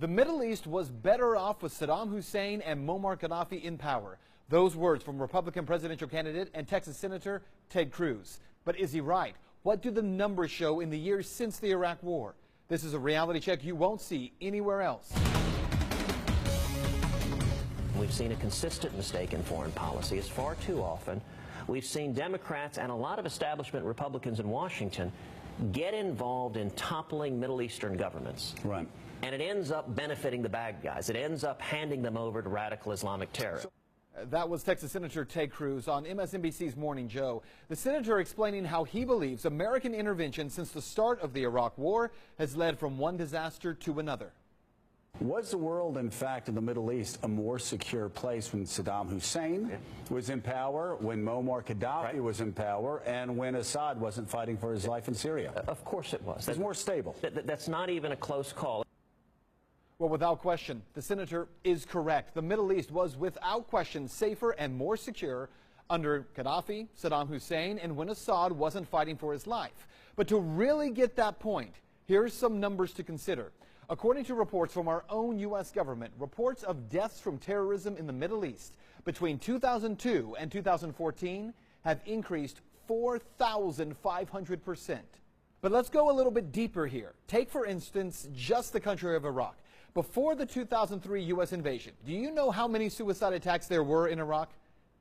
The Middle East was better off with Saddam Hussein and Muammar Gaddafi in power. Those words from Republican presidential candidate and Texas Senator Ted Cruz. But is he right? What do the numbers show in the years since the Iraq War? This is a reality check you won't see anywhere else. We've seen a consistent mistake in foreign policy. It's far too often. We've seen Democrats and a lot of establishment Republicans in Washington get involved in toppling Middle Eastern governments. Right. And it ends up benefiting the bad guys. It ends up handing them over to radical Islamic terror. That was Texas Senator Ted Cruz on MSNBC's Morning Joe. The senator explaining how he believes American intervention since the start of the Iraq War has led from one disaster to another. Was the world, in fact, in the Middle East a more secure place when Saddam Hussein was in power, when Muammar Gaddafi was in power, and when Assad wasn't fighting for his life in Syria? Of course it was. It was more stable. That's not even a close call. Well, without question, the senator is correct. The Middle East was without question safer and more secure under Gaddafi, Saddam Hussein, and when Assad wasn't fighting for his life. But to really get that point, here's some numbers to consider. According to reports from our own U.S. government, reports of deaths from terrorism in the Middle East between 2002 and 2014 have increased 4,500%. But let's go a little bit deeper here. Take, for instance, just the country of Iraq. Before the 2003 U.S. invasion, do you know how many suicide attacks there were in Iraq?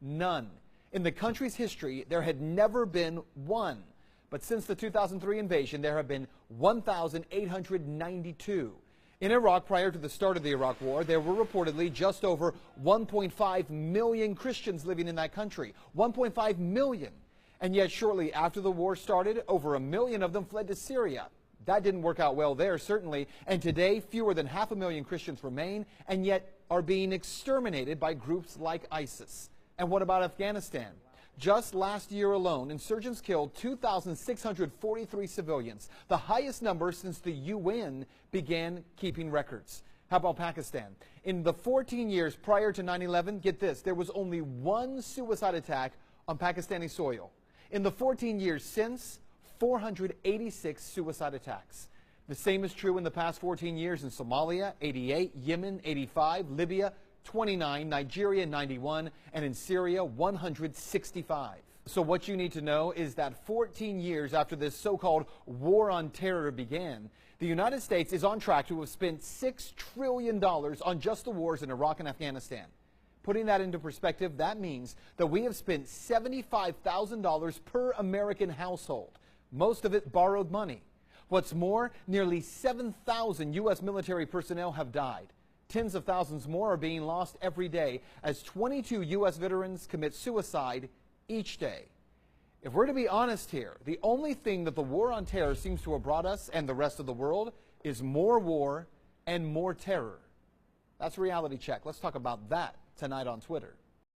None. In the country's history, there had never been one. But since the 2003 invasion, there have been 1,892. In Iraq, prior to the start of the Iraq War, there were reportedly just over 1.5 million Christians living in that country. 1.5 million. And yet shortly after the war started, over 1 million of them fled to Syria. That didn't work out well there, certainly. And today, fewer than 500,000 Christians remain and yet are being exterminated by groups like ISIS. And what about Afghanistan? Just last year alone, insurgents killed 2,643 civilians, the highest number since the UN began keeping records. How about Pakistan? In the 14 years prior to 9/11, get this, there was only one suicide attack on Pakistani soil. In the 14 years since, 486 suicide attacks. The same is true in the past 14 years in Somalia, 88, Yemen, 85, Libya, 29, Nigeria, 91, and in Syria, 165. So what you need to know is that 14 years after this so-called war on terror began, the United States is on track to have spent $6 trillion on just the wars in Iraq and Afghanistan. Putting that into perspective, that means that we have spent $75,000 per American household, most of it borrowed money. What's more, nearly 7,000 U.S. military personnel have died. Tens of thousands more are being lost every day as 22 U.S. veterans commit suicide each day. If we're to be honest here, the only thing that the war on terror seems to have brought us and the rest of the world is more war and more terror. That's Reality Check. Let's talk about that tonight on Twitter.